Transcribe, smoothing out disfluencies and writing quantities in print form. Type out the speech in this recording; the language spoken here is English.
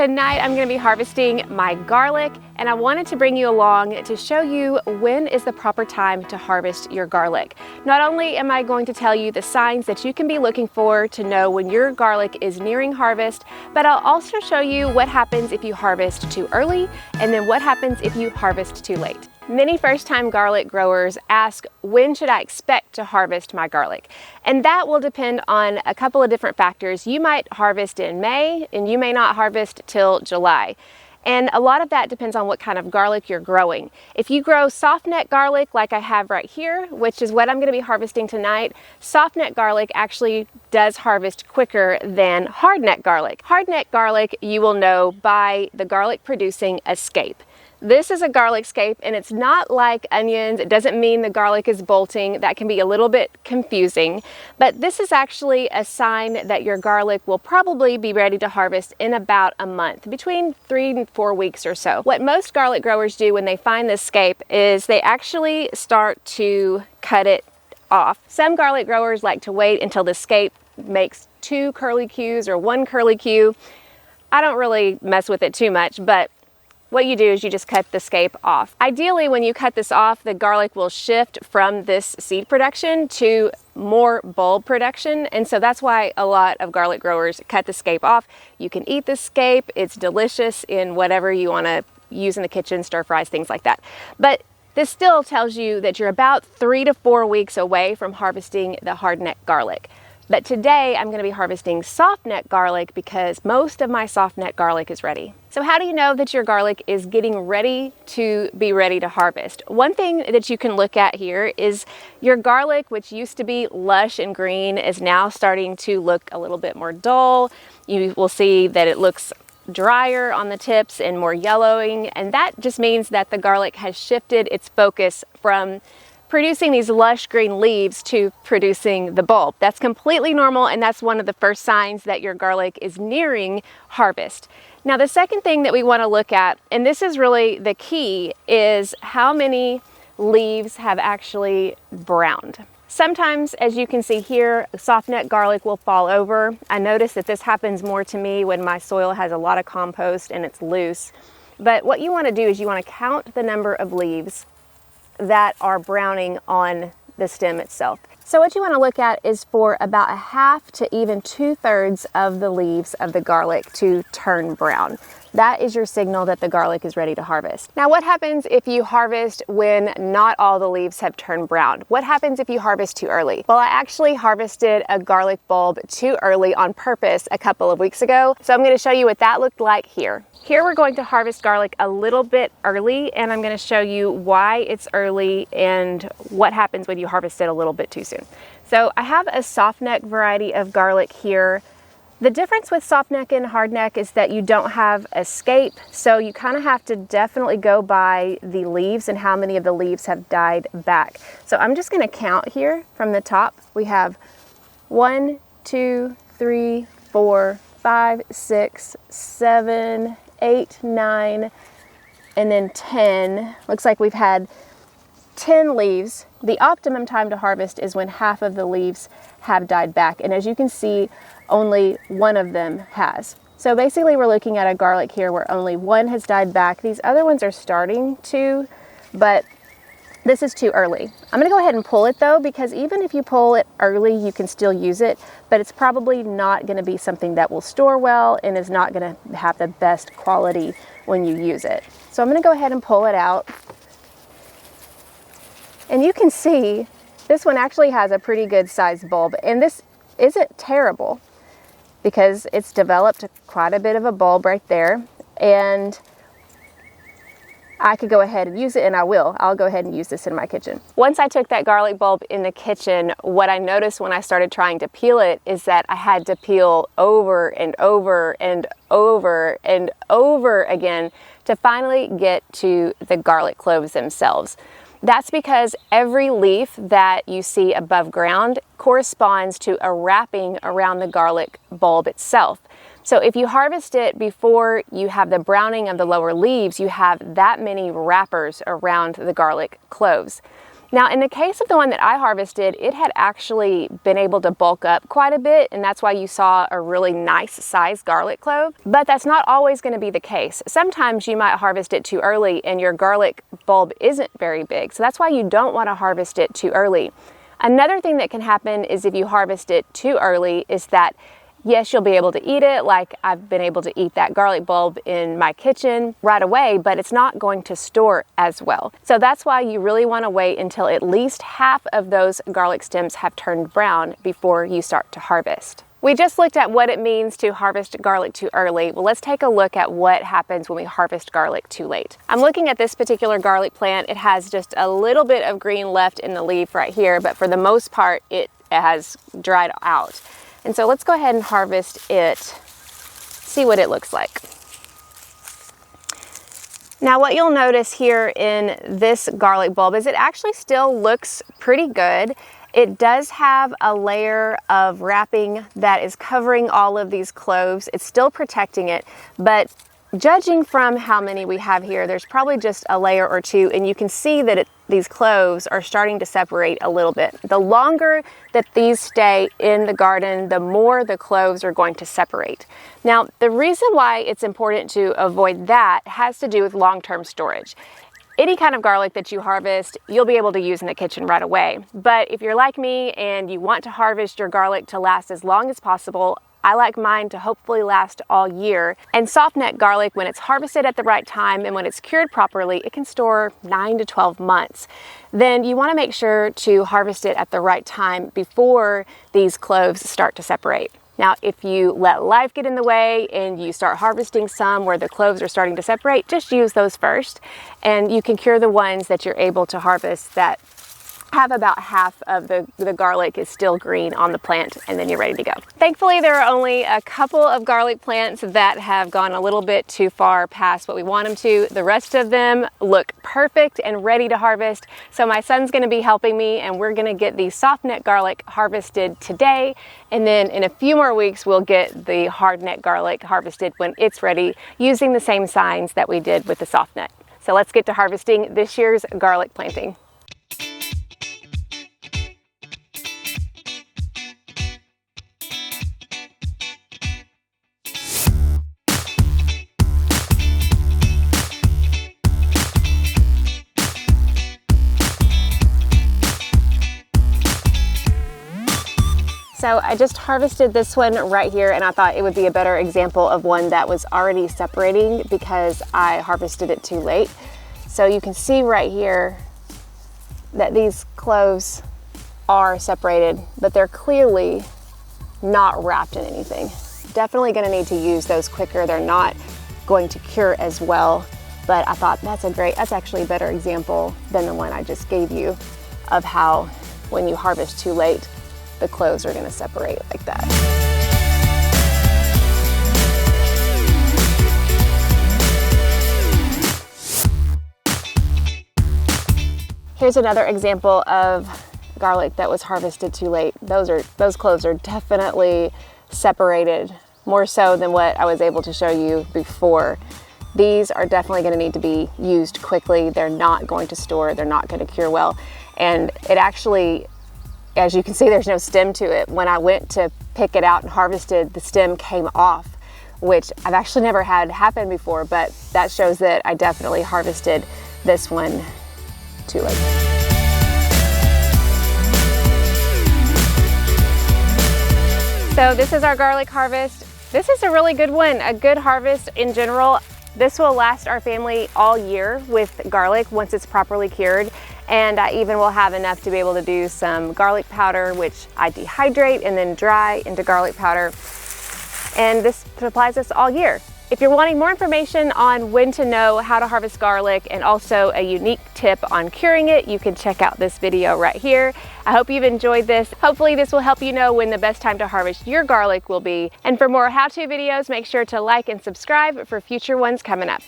Tonight I'm going to be harvesting my garlic, and I wanted to bring you along to show you when is the proper time to harvest your garlic. Not only am I going to tell you the signs that you can be looking for to know when your garlic is nearing harvest, but I'll also show you what happens if you harvest too early and then what happens if you harvest too late. Many first-time garlic growers ask, when should I expect to harvest my garlic? And that will depend on a couple of different factors. You might harvest in May and you may not harvest till July. And a lot of that depends on what kind of garlic you're growing. If you grow soft neck garlic like I have right here, which is what I'm going to be harvesting tonight, soft neck garlic actually does harvest quicker than hard neck garlic. Hard neck garlic you will know by the garlic producing a scape. This is a garlic scape, and it's not like onions. It doesn't mean the garlic is bolting. That can be a little bit confusing, but this is actually a sign that your garlic will probably be ready to harvest in about a month, between 3 and 4 weeks or so. What most garlic growers do when they find this scape is they actually start to cut it off. Some garlic growers like to wait until the scape makes 2 curlicues or 1 curlicue. I don't really mess with it too much, but what you do is you just cut the scape off. Ideally, when you cut this off, the garlic will shift from this seed production to more bulb production, and so that's why a lot of garlic growers cut the scape off. You can eat the scape. It's delicious in whatever you want to use in the kitchen, stir fries, things like that. But this still tells you that you're about 3 to 4 weeks away from harvesting the hardneck garlic. But today I'm going to be harvesting soft neck garlic because most of my soft neck garlic is ready. So how do you know that your garlic is getting ready to be ready to harvest? One thing that you can look at here is your garlic, which used to be lush and green, is now starting to look a little bit more dull. You will see that it looks drier on the tips and more yellowing, and that just means that the garlic has shifted its focus from producing these lush green leaves to producing the bulb. That's completely normal, and that's one of the first signs that your garlic is nearing harvest. Now, the second thing that we want to look at, and this is really the key, is how many leaves have actually browned. Sometimes, as you can see here, soft neck garlic will fall over. I notice that this happens more to me when my soil has a lot of compost and it's loose. But what you want to do is you want to count the number of leaves that are browning on the stem itself. So what you want to look at is for about a half to even 2/3 of the leaves of the garlic to turn brown. That is your signal that the garlic is ready to harvest. Now, what happens if you harvest when not all the leaves have turned brown? What happens if you harvest too early? Well, I actually harvested a garlic bulb too early on purpose a couple of weeks ago. So I'm going to show you what that looked like here. Here we're going to harvest garlic a little bit early, and I'm going to show you why it's early and what happens when you harvest it a little bit too soon. So I have a soft neck variety of garlic here. The difference with soft neck and hard neck is that you don't have a scape, so you kind of have to definitely go by the leaves and how many of the leaves have died back. So I'm just going to count here from the top. We have 1, 2, 3, 4, 5, 6, 7, 8, 9, and then 10. Looks like we've had 10 leaves. The optimum time to harvest is when half of the leaves have died back, and as you can see, only one of them has. So basically we're looking at a garlic here where only one has died back. These other ones are starting to, but this is too early. I'm going to go ahead and pull it though, because even if you pull it early, you can still use it, but it's probably not going to be something that will store well and is not going to have the best quality when you use it. So I'm going to go ahead and pull it out. And you can see this one actually has a pretty good sized bulb, and this isn't terrible because it's developed quite a bit of a bulb right there, and I could go ahead and use it, and I will. I'll go ahead and use this in my kitchen. Once I took that garlic bulb in the kitchen, what I noticed when I started trying to peel it is that I had to peel over and over and over and over again to finally get to the garlic cloves themselves. That's because every leaf that you see above ground corresponds to a wrapping around the garlic bulb itself. So if you harvest it before you have the browning of the lower leaves, you have that many wrappers around the garlic cloves. Now, in the case of the one that I harvested, it had actually been able to bulk up quite a bit, and that's why you saw a really nice sized garlic clove. But that's not always going to be the case. Sometimes you might harvest it too early and your garlic bulb isn't very big, so that's why you don't want to harvest it too early. Another thing that can happen is if you harvest it too early is that yes, you'll be able to eat it, like I've been able to eat that garlic bulb in my kitchen right away, but it's not going to store as well. So that's why you really want to wait until at least half of those garlic stems have turned brown before you start to harvest. We just looked at what it means to harvest garlic too early. Well, let's take a look at what happens when we harvest garlic too late. I'm looking at this particular garlic plant. It has just a little bit of green left in the leaf right here, but for the most part, it has dried out. And so let's go ahead and harvest it, see what it looks like. Now what you'll notice here in this garlic bulb is it actually still looks pretty good. It does have a layer of wrapping that is covering all of these cloves. It's still protecting it, but judging from how many we have here, there's probably just a layer or two, and you can see that these cloves are starting to separate a little bit. The longer that these stay in the garden, the more the cloves are going to separate. Now, the reason why it's important to avoid that has to do with long-term storage. Any kind of garlic that you harvest, you'll be able to use in the kitchen right away. But if you're like me and you want to harvest your garlic to last as long as possible, I like mine to hopefully last all year. And soft neck garlic, when it's harvested at the right time and when it's cured properly, it can store 9 to 12 months. Then you want to make sure to harvest it at the right time before these cloves start to separate. Now, if you let life get in the way and you start harvesting some where the cloves are starting to separate, just use those first. And you can cure the ones that you're able to harvest that have about half of the garlic is still green on the plant, and then you're ready to go. Thankfully, there are only a couple of garlic plants that have gone a little bit too far past what we want them to. The rest of them look perfect and ready to harvest. So my son's gonna be helping me, and we're gonna get the soft neck garlic harvested today. And then in a few more weeks, we'll get the hard neck garlic harvested when it's ready, using the same signs that we did with the soft neck. So let's get to harvesting this year's garlic planting. So I just harvested this one right here, and I thought it would be a better example of one that was already separating because I harvested it too late. So you can see right here that these cloves are separated, but they're clearly not wrapped in anything. Definitely gonna need to use those quicker. They're not going to cure as well, but I thought that's actually a better example than the one I just gave you of how when you harvest too late, the cloves are going to separate like that. Here's another example of garlic that was harvested too late. Those cloves are definitely separated, more so than what I was able to show you before. These are definitely going to need to be used quickly. They're not going to store, they're not going to cure well. And it actually, as you can see, there's no stem to it. When I went to pick it out and harvested, the stem came off, which I've actually never had happen before, but that shows that I definitely harvested this one too late. So this is our garlic harvest. This is a really good one, a good harvest in general. This will last our family all year with garlic once it's properly cured. And I even will have enough to be able to do some garlic powder, which I dehydrate and then dry into garlic powder. And this supplies us all year. If you're wanting more information on when to know how to harvest garlic and also a unique tip on curing it, you can check out this video right here. I hope you've enjoyed this. Hopefully this will help you know when the best time to harvest your garlic will be. And for more how-to videos, make sure to like and subscribe for future ones coming up.